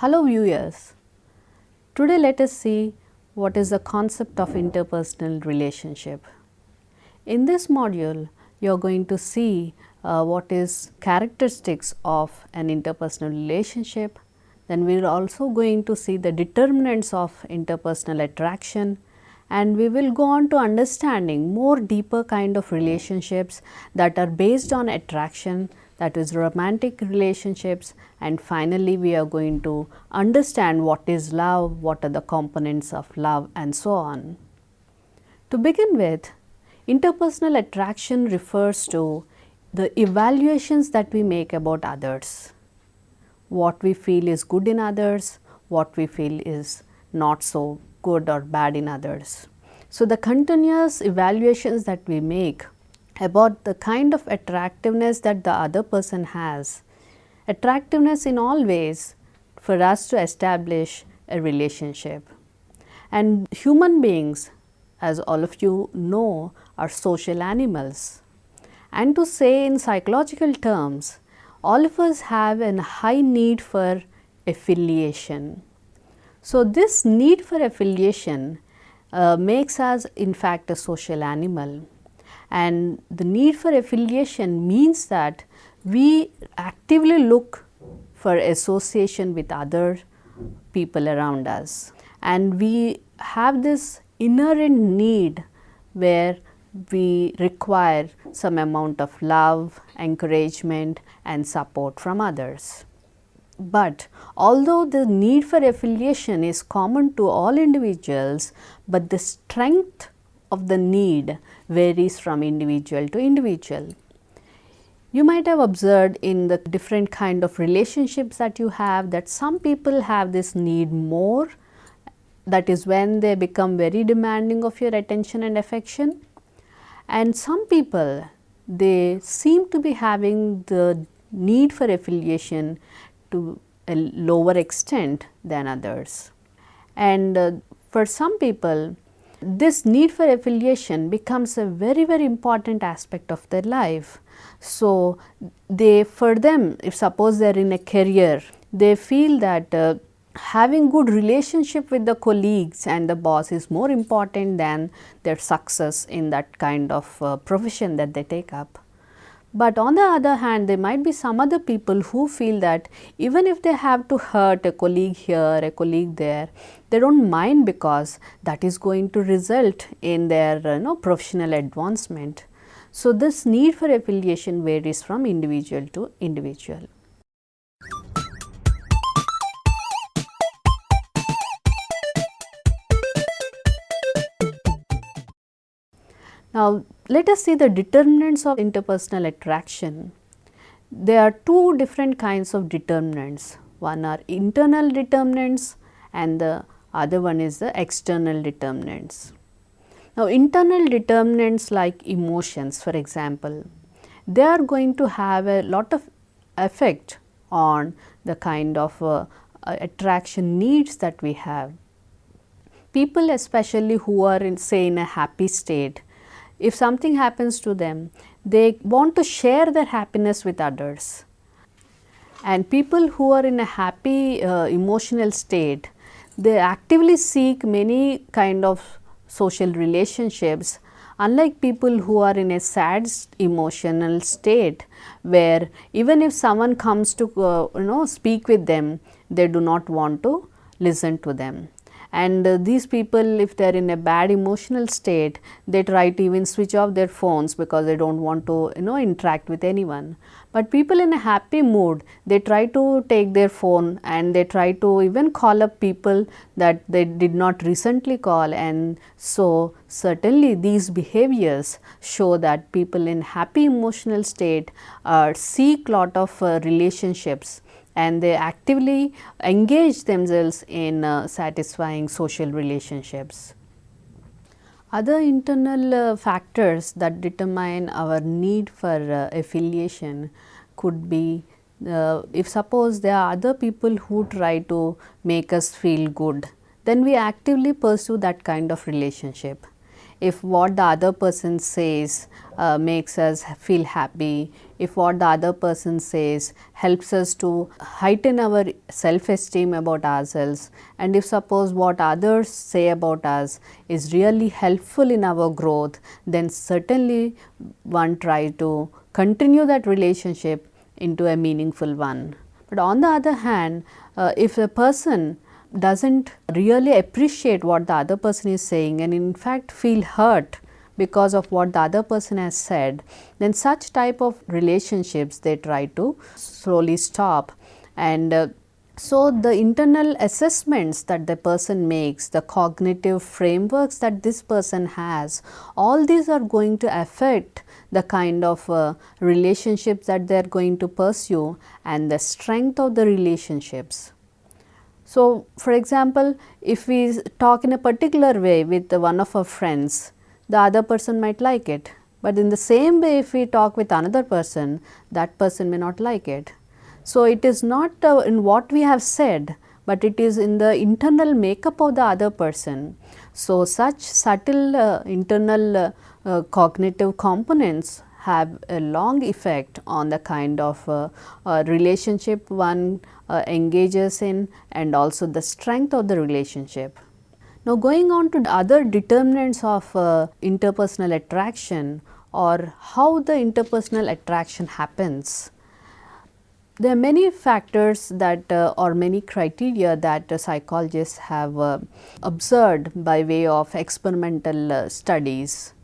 Hello viewers, today let us see what is the concept of interpersonal relationship. In this module, you are going to see what is characteristics of an interpersonal relationship. Then we are also going to see the determinants of interpersonal attraction, and we will go on to understanding more deeper kind of relationships that are based on attraction, that is romantic relationships, and finally we are going to understand what is love, what are the components of love, and so on. To begin with, interpersonal attraction refers to the evaluations that we make about others, what we feel is good in others, what we feel is not so good or bad in others. So, the continuous evaluations that we make about the kind of attractiveness that the other person has, attractiveness in all ways for us to establish a relationship. And human beings, as all of you know, are social animals. And to say in psychological terms, all of us have a high need for affiliation. So, this need for affiliation makes us in fact a social animal. And the need for affiliation means that we actively look for association with other people around us, and we have this inherent need where we require some amount of love, encouragement and support from others. But although the need for affiliation is common to all individuals, but the strength of the need varies from individual to individual. You might have observed in the different kind of relationships that you have that some people have this need more, that is when they become very demanding of your attention and affection, and some people they seem to be having the need for affiliation to a lower extent than others. And for some people, this need for affiliation becomes a very important aspect of their life. So, for them, if suppose they are in a career, they feel that having good relationship with the colleagues and the boss is more important than their success in that kind of profession that they take up. But on the other hand, there might be some other people who feel that even if they have to hurt a colleague here, a colleague there, they do not mind because that is going to result in their professional advancement. So, this need for affiliation varies from individual to individual. Now, let us see the determinants of interpersonal attraction. There are two different kinds of determinants. One are internal determinants and the other one is the external determinants. Now, internal determinants like emotions, for example, they are going to have a lot of effect on the kind of attraction needs that we have. People especially who are in a happy state, if something happens to them, they want to share their happiness with others. And people who are in a happy emotional state, they actively seek many kind of social relationships, unlike people who are in a sad emotional state, where even if someone comes to speak with them, they do not want to listen to them. And these people, if they are in a bad emotional state, they try to even switch off their phones because they do not want to interact with anyone. But people in a happy mood, they try to take their phone and they try to even call up people that they did not recently call. And so, certainly these behaviors show that people in happy emotional state seek lot of relationships, and they actively engage themselves in satisfying social relationships. Other internal factors that determine our need for affiliation could be if suppose there are other people who try to make us feel good, then we actively pursue that kind of relationship. if what the other person says makes us feel happy, if what the other person says helps us to heighten our self-esteem about ourselves, and if suppose what others say about us is really helpful in our growth, then certainly one try to continue that relationship into a meaningful one. But on the other hand, if a person doesn't really appreciate what the other person is saying and in fact feel hurt because of what the other person has said, then such type of relationships they try to slowly stop. And so the internal assessments that the person makes, the cognitive frameworks that this person has, all these are going to affect the kind of relationships that they are going to pursue and the strength of the relationships. So, for example, if we talk in a particular way with one of our friends, the other person might like it, but in the same way if we talk with another person, that person may not like it. So, it is not in what we have said, but it is in the internal makeup of the other person. So, such subtle internal cognitive components have a long effect on the kind of relationship one engages in and also the strength of the relationship. Now, going on to the other determinants of interpersonal attraction or how the interpersonal attraction happens. There are many factors that or many criteria that psychologists have observed by way of experimental studies.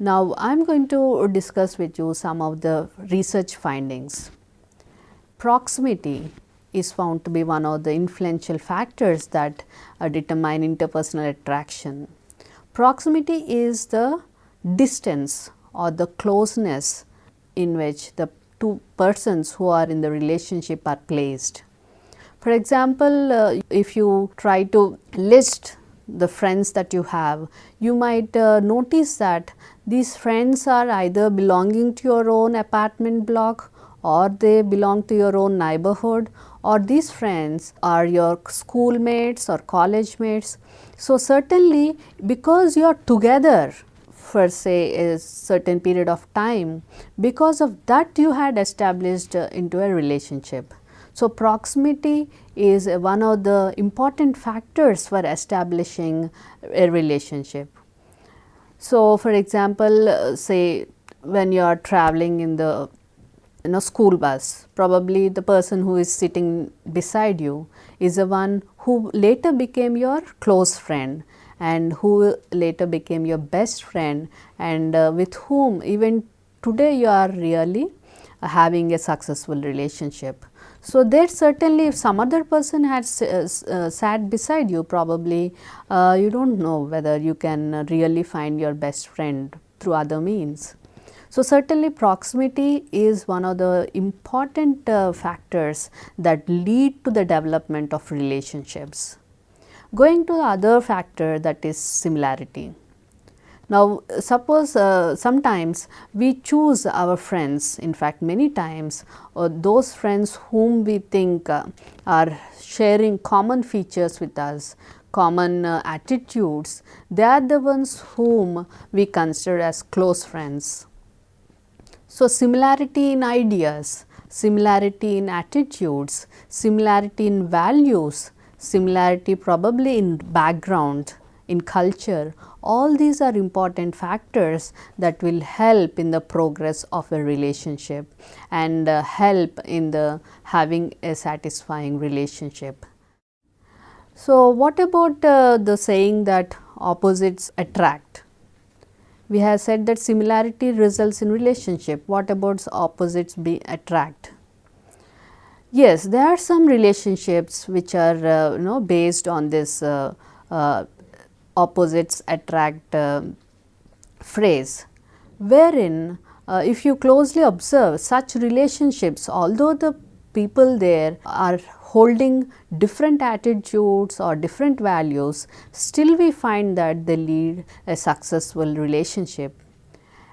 Now, I am going to discuss with you some of the research findings. Proximity is found to be one of the influential factors that determine interpersonal attraction. Proximity is the distance or the closeness in which the two persons who are in the relationship are placed. For example, if you try to list the friends that you have, you might notice that these friends are either belonging to your own apartment block or they belong to your own neighborhood, or these friends are your schoolmates or college mates. So, certainly because you are together for say a certain period of time, because of that you had established into a relationship. So, proximity is one of the important factors for establishing a relationship. So, for example, say when you are traveling in the school bus, probably the person who is sitting beside you is the one who later became your close friend and who later became your best friend, and with whom even today you are really having a successful relationship. So, there certainly if some other person had sat beside you, probably you do not know whether you can really find your best friend through other means. So, certainly proximity is one of the important factors that lead to the development of relationships. Going to the other factor, that is similarity. Now, suppose sometimes we choose our friends, in fact many times those friends whom we think are sharing common features with us, common attitudes, they are the ones whom we consider as close friends. So, similarity in ideas, similarity in attitudes, similarity in values, similarity probably in background, in culture, all these are important factors that will help in the progress of a relationship and help in the having a satisfying relationship. So, what about the saying that opposites attract? We have said that similarity results in relationship. What about opposites be attract? Yes, there are some relationships which are based on this opposites attract phrase, wherein if you closely observe such relationships, although the people there are holding different attitudes or different values, still we find that they lead a successful relationship.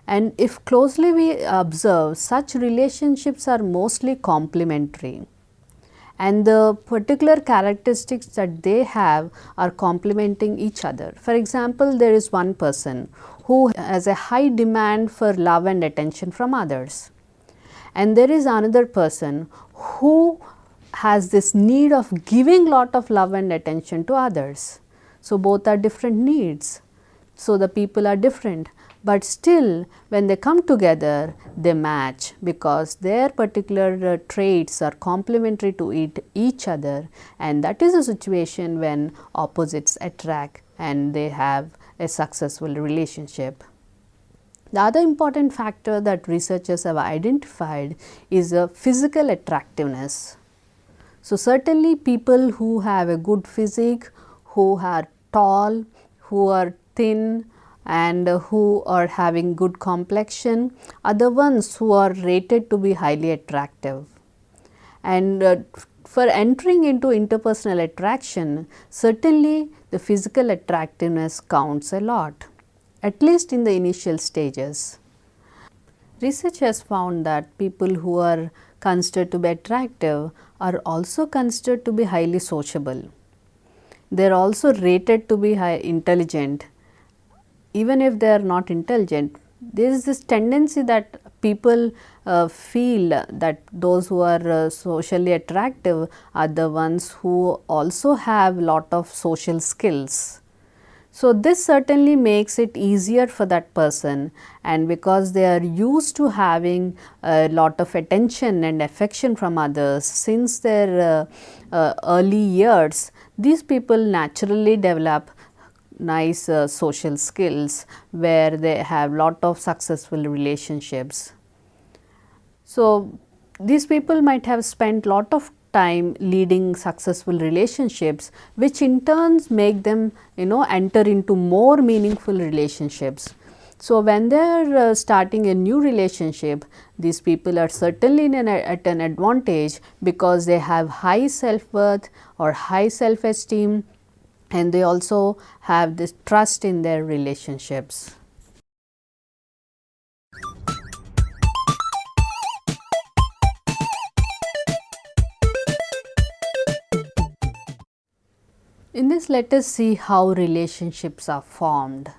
And if closely we observe, such relationships are mostly complementary, and the particular characteristics that they have are complementing each other. For example, there is one person who has a high demand for love and attention from others, and there is another person who has this need of giving lot of love and attention to others. So, both are different needs. So, the people are different, but still when they come together they match, because their particular traits are complementary to each other, and that is a situation when opposites attract and they have a successful relationship. The other important factor that researchers have identified is a physical attractiveness. So, certainly people who have a good physique, who are tall, who are thin, and who are having good complexion are the ones who are rated to be highly attractive. And for entering into interpersonal attraction, certainly the physical attractiveness counts a lot, at least in the initial stages. Research has found that people who are considered to be attractive are also considered to be highly sociable. They are also rated to be intelligent. Even if they are not intelligent, there is this tendency that people feel that those who are socially attractive are the ones who also have lot of social skills. So, this certainly makes it easier for that person, and because they are used to having a lot of attention and affection from others since their early years, these people naturally develop nice social skills where they have lot of successful relationships. So, these people might have spent lot of time leading successful relationships, which in turns make them enter into more meaningful relationships. So, when they are starting a new relationship, these people are certainly at an advantage because they have high self-worth or high self-esteem, and they also have this trust in their relationships. In this, let us see how relationships are formed.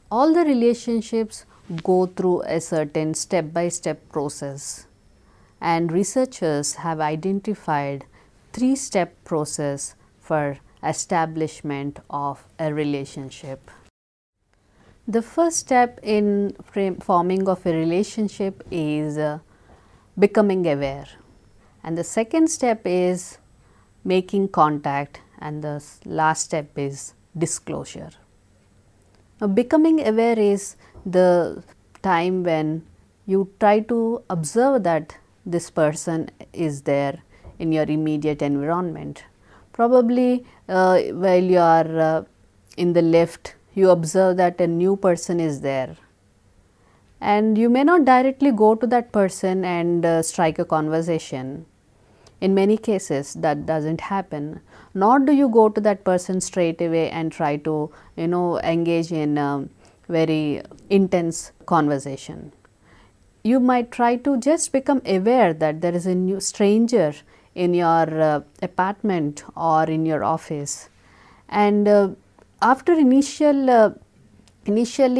All the relationships go through a certain step-by-step process, and researchers have identified 3-step process for establishment of a relationship. The first step in forming of a relationship is becoming aware, and the second step is making contact, and the last step is disclosure. Now, becoming aware is the time when you try to observe that this person is there in your immediate environment. Probably while you are in the lift, you observe that a new person is there, and you may not directly go to that person and strike a conversation. In many cases that does not happen, nor do you go to that person straight away and try to engage in a very intense conversation. You might try to just become aware that there is a new stranger in your apartment or in your office, and after initially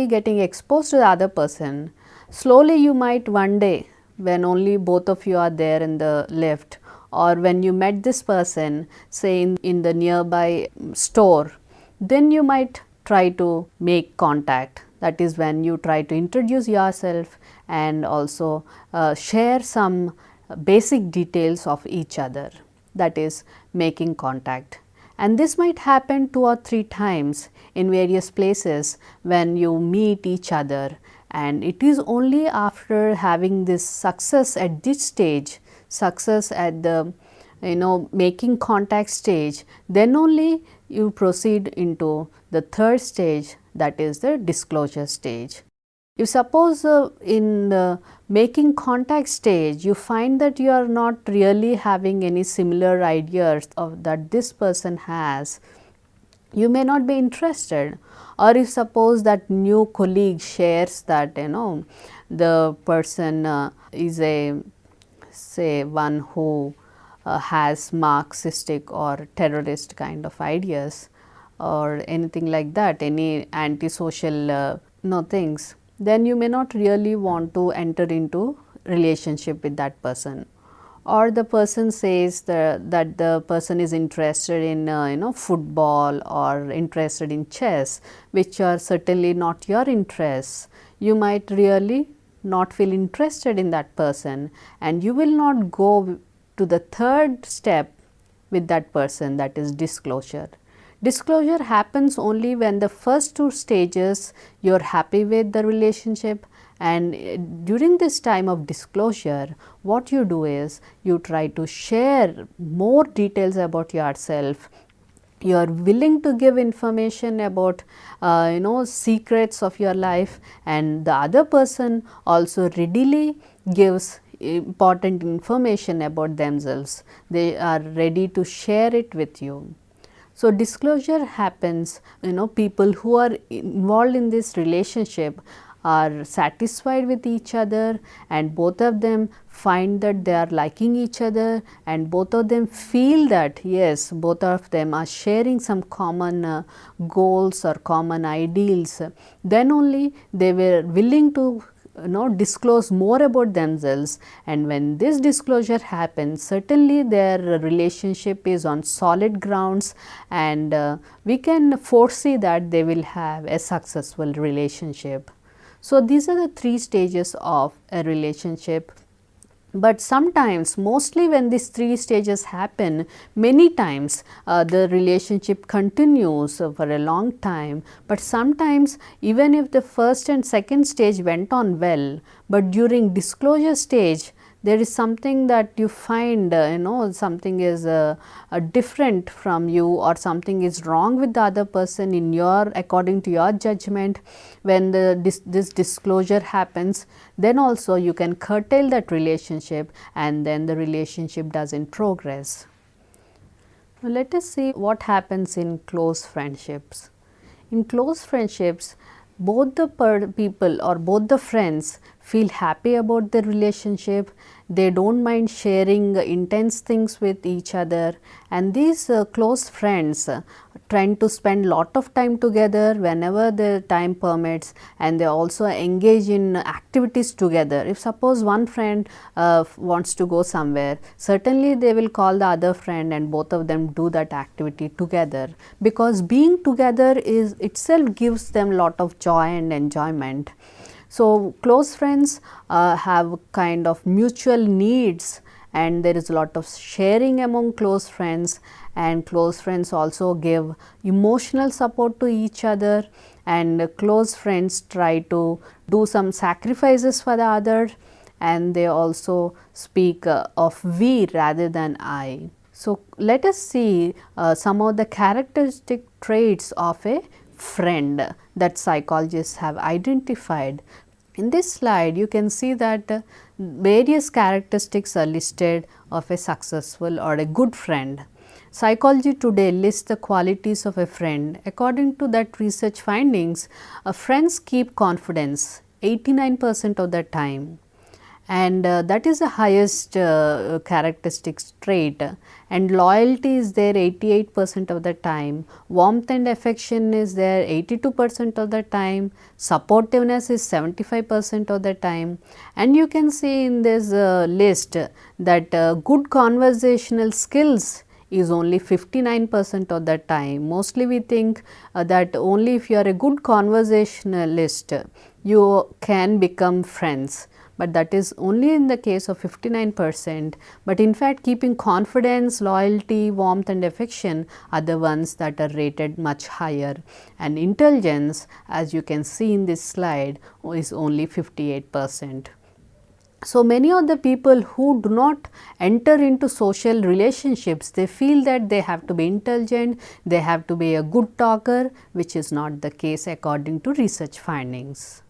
getting exposed to the other person, slowly you might one day, when only both of you are there in the lift, or when you met this person say in the nearby store, then you might try to make contact. That is when you try to introduce yourself and also share some basic details of each other, that is making contact. And this might happen 2 or 3 times in various places when you meet each other, and it is only after having this success at this stage, success at the making contact stage, then only you proceed into the third stage, that is the disclosure stage. If suppose in the making contact stage you find that you are not really having any similar ideas of that this person has, you may not be interested. Or if suppose that new colleague shares that the person is a say one who has Marxistic or terrorist kind of ideas or anything like that, any antisocial things, then you may not really want to enter into relationship with that person. Or the person says that the person is interested in football or interested in chess, which are certainly not your interests. You might really not feel interested in that person, and you will not go to the third step with that person, that is disclosure. Disclosure happens only when the first two stages you are happy with the relationship, and during this time of disclosure what you do is you try to share more details about yourself. You are willing to give information about secrets of your life, and the other person also readily gives important information about themselves. They are ready to share it with you. So, disclosure happens, people who are involved in this relationship are satisfied with each other, and both of them find that they are liking each other, and both of them feel that yes, both of them are sharing some common goals or common ideals. Then only they were willing to disclose more about themselves, and when this disclosure happens, certainly their relationship is on solid grounds, and we can foresee that they will have a successful relationship. So, these are the three stages of a relationship. But sometimes, mostly when these three stages happen, many times the relationship continues for a long time. But sometimes even if the first and second stage went on well, but during disclosure stage there is something that you find something is different from you, or something is wrong with the other person in your according to your judgment. When this disclosure happens, then also you can curtail that relationship, and then the relationship doesn't progress. Now, let us see what happens in close friendships. In close friendships, both the people or both the friends feel happy about the relationship. They don't mind sharing intense things with each other, and these close friends trying to spend lot of time together whenever the time permits, and they also engage in activities together. If suppose one friend wants to go somewhere, certainly they will call the other friend and both of them do that activity together, because being together is itself gives them lot of joy and enjoyment. So, close friends have kind of mutual needs, and there is a lot of sharing among close friends, and close friends also give emotional support to each other, and close friends try to do some sacrifices for the other, and they also speak of we rather than I. So, let us see some of the characteristic traits of a friend that psychologists have identified. In this slide, you can see that various characteristics are listed of a successful or a good friend. Psychology today lists the qualities of a friend. According to that research findings, friends keep confidence 89% of the time, and that is the highest characteristics trait, and loyalty is there 88% of the time, warmth and affection is there 82% of the time, supportiveness is 75% of the time, and you can see in this list that good conversational skills is only 59% of the time. Mostly we think that only if you are a good conversationalist you can become friends, but that is only in the case of 59%. But in fact, keeping confidence, loyalty, warmth and affection are the ones that are rated much higher, and intelligence, as you can see in this slide, is only 58%. So, many of the people who do not enter into social relationships, they feel that they have to be intelligent, they have to be a good talker, which is not the case according to research findings.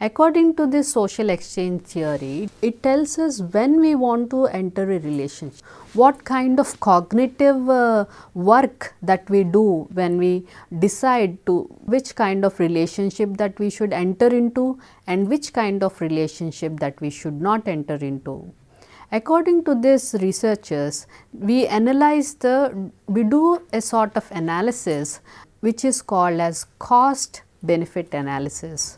According to this social exchange theory, it tells us when we want to enter a relationship, what kind of cognitive work that we do when we decide to which kind of relationship that we should enter into and which kind of relationship that we should not enter into. According to this researchers, we do a sort of analysis which is called as cost benefit analysis.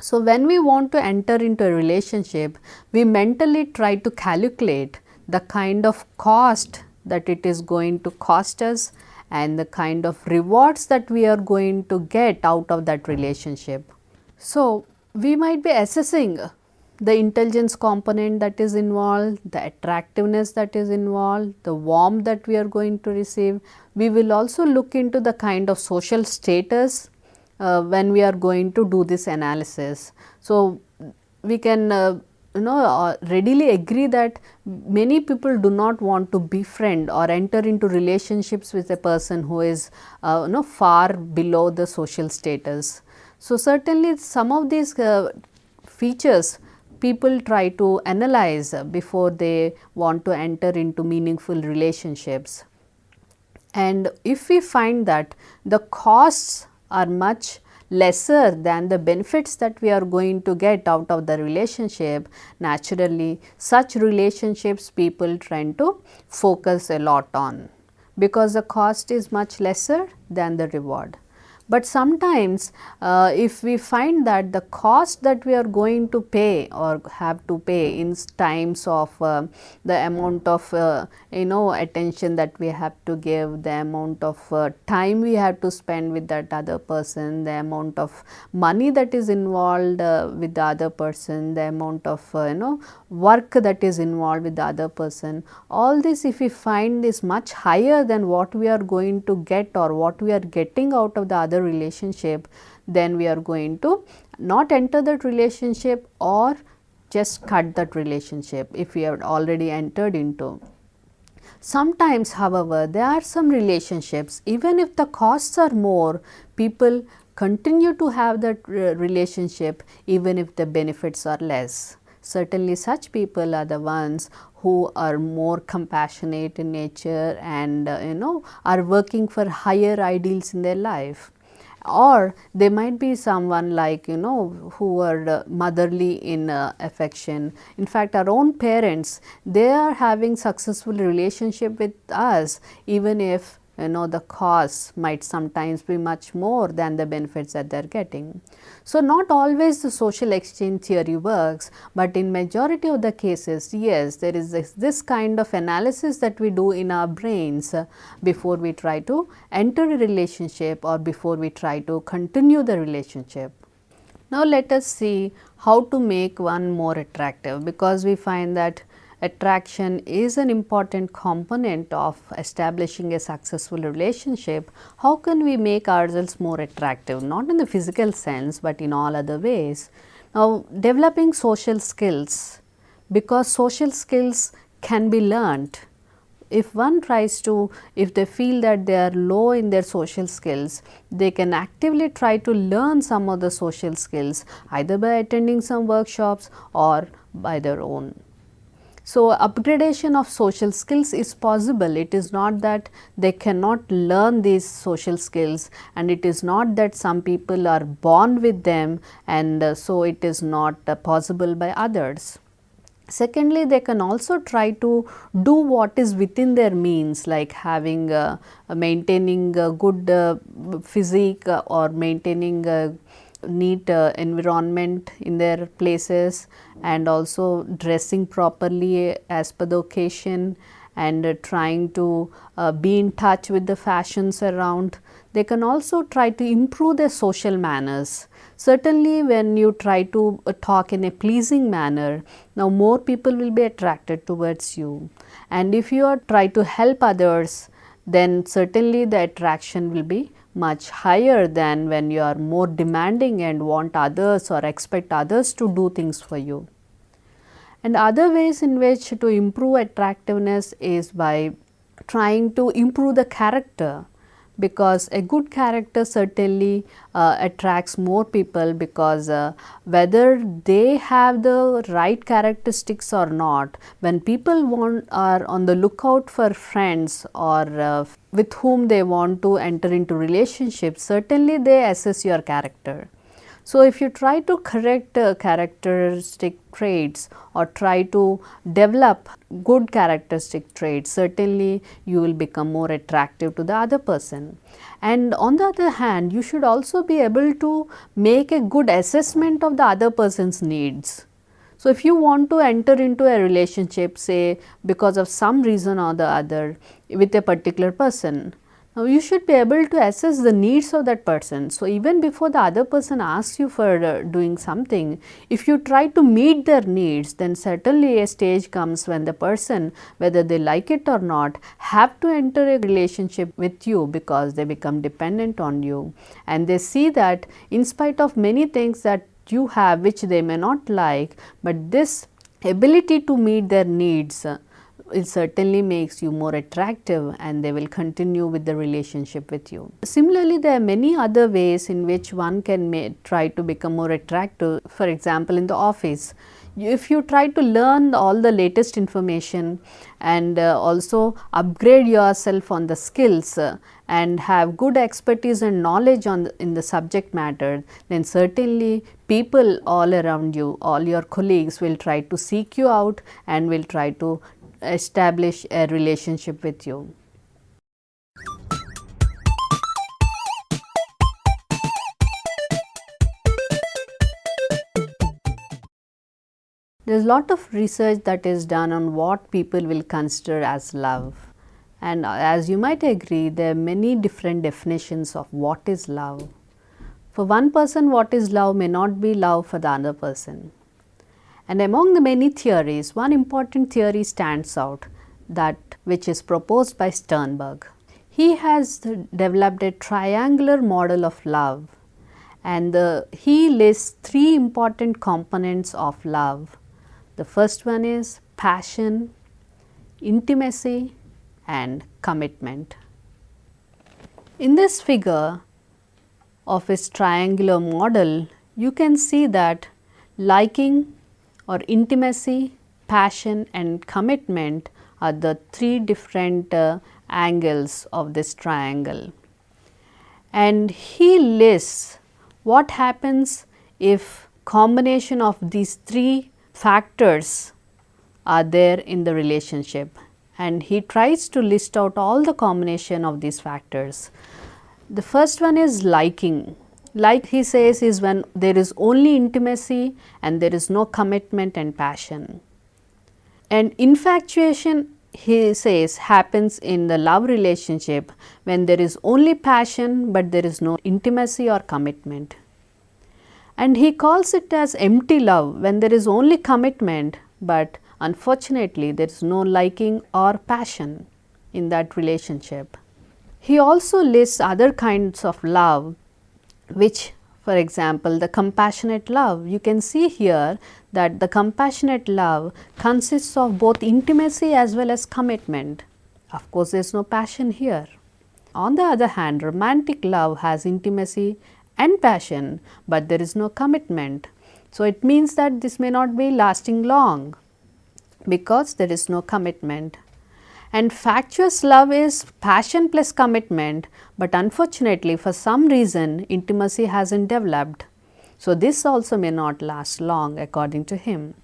So, when we want to enter into a relationship, we mentally try to calculate the kind of cost that it is going to cost us and the kind of rewards that we are going to get out of that relationship. So, we might be assessing the intelligence component that is involved, the attractiveness that is involved, the warmth that we are going to receive. We will also look into the kind of social status when we are going to do this analysis. So, we can readily agree that many people do not want to befriend or enter into relationships with a person who is far below the social status. So, certainly some of these features people try to analyze before they want to enter into meaningful relationships. And if we find that the costs are much lesser than the benefits that we are going to get out of the relationship, naturally such relationships people tend to focus a lot on, because the cost is much lesser than the reward. But sometimes if we find that the cost that we are going to pay or have to pay in times of the amount of attention that we have to give, the amount of time we have to spend with that other person, the amount of money that is involved with the other person, the amount of work that is involved with the other person, all this if we find is much higher than what we are going to get or what we are getting out of the other relationship, then we are going to not enter that relationship or just cut that relationship if we have already entered into. Sometimes, however, there are some relationships, even if the costs are more, people continue to have that relationship even if the benefits are less. Certainly, such people are the ones who are more compassionate in nature and are working for higher ideals in their life. Or they might be someone like who are motherly in affection. In fact, our own parents, they are having successful relationship with us, even if the costs might sometimes be much more than the benefits that they are getting. So, not always the social exchange theory works, but in majority of the cases, yes, there is this kind of analysis that we do in our brains before we try to enter a relationship or before we try to continue the relationship. Now, let us see how to make one more attractive, because we find that attraction is an important component of establishing a successful relationship. How can we make ourselves more attractive? Not in the physical sense, but in all other ways. Now, developing social skills, because social skills can be learnt. If one tries to, if they feel that they are low in their social skills, they can actively try to learn some of the social skills, either by attending some workshops or by their own. So, upgradation of social skills is possible. It is not that they cannot learn these social skills, and it is not that some people are born with them and so it is not possible by others. Secondly, they can also try to do what is within their means, like having maintaining a good physique or maintaining a neat environment in their places, and also dressing properly as per the occasion, and trying to be in touch with the fashions around. They can also try to improve their social manners. Certainly, when you try to talk in a pleasing manner, now more people will be attracted towards you, and if you are try to help others, then certainly the attraction will be much higher than when you are more demanding and want others or expect others to do things for you. And other ways in which to improve attractiveness is by trying to improve the character, because a good character certainly attracts more people, because whether they have the right characteristics or not, when people are on the lookout for friends or with whom they want to enter into relationships, certainly they assess your character. So, if you try to correct characteristic traits or try to develop good characteristic traits, certainly you will become more attractive to the other person. And on the other hand, you should also be able to make a good assessment of the other person's needs. So, if you want to enter into a relationship, say because of some reason or the other with a particular person, now you should be able to assess the needs of that person. So, even before the other person asks you for doing something, if you try to meet their needs, then certainly a stage comes when the person, whether they like it or not, have to enter a relationship with you, because they become dependent on you, and they see that in spite of many things that you have which they may not like, but this ability to meet their needs it certainly makes you more attractive, and they will continue with the relationship with you. Similarly, there are many other ways in which one can try to become more attractive. For example, in the office, if you try to learn all the latest information and also upgrade yourself on the skills and have good expertise and knowledge in the subject matter, then certainly people all around you, all your colleagues will try to seek you out and will try to establish a relationship with you. There is a lot of research that is done on what people will consider as love, and as you might agree, there are many different definitions of what is love. For one person, what is love may not be love for the other person. And among the many theories, one important theory stands out, that which is proposed by Sternberg. He has developed a triangular model of love, and he lists three important components of love. The first one is passion, intimacy, and commitment. In this figure of his triangular model, you can see that liking or intimacy, passion, and commitment are the three different angles of this triangle. And he lists what happens if combination of these three factors are there in the relationship, and he tries to list out all the combination of these factors. The first one is liking. Like he says, is when there is only intimacy and there is no commitment and passion. And infatuation, he says, happens in the love relationship when there is only passion but there is no intimacy or commitment. And he calls it as empty love when there is only commitment but unfortunately there is no liking or passion in that relationship. He also lists other kinds of love, which, for example, the compassionate love. You can see here that the compassionate love consists of both intimacy as well as commitment. Of course, there is no passion here. On the other hand, romantic love has intimacy and passion, but there is no commitment. So, it means that this may not be lasting long because there is no commitment. And factious love is passion plus commitment, but unfortunately for some reason intimacy hasn't developed. So, this also may not last long according to him.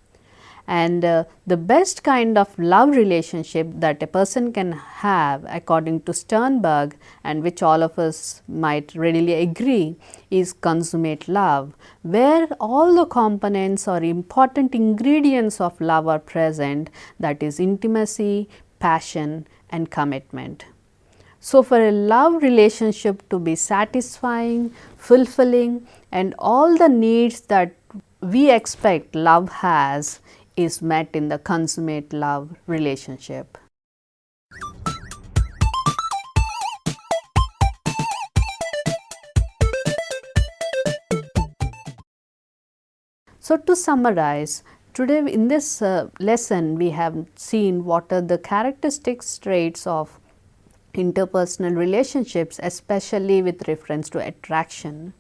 And the best kind of love relationship that a person can have according to Sternberg, and which all of us might readily agree, is consummate love, where all the components or important ingredients of love are present, that is intimacy, passion, and commitment. So, for a love relationship to be satisfying, fulfilling, and all the needs that we expect love has is met in the consummate love relationship. So, to summarize, today in this lesson we have seen what are the characteristics traits of interpersonal relationships, especially with reference to attraction.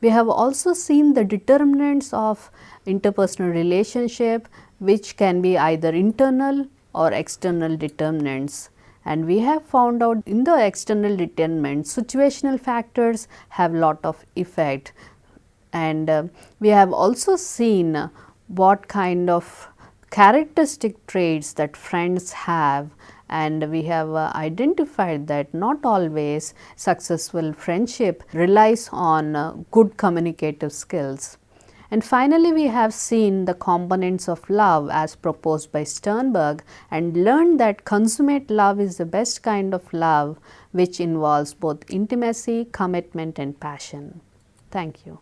We have also seen the determinants of interpersonal relationship, which can be either internal or external determinants. And we have found out in the external determinants, situational factors have lot of effect. And we have also seen what kind of characteristic traits that friends have, and we have identified that not always successful friendship relies on good communicative skills. And finally, we have seen the components of love as proposed by Sternberg and learned that consummate love is the best kind of love, which involves both intimacy, commitment and passion. Thank you.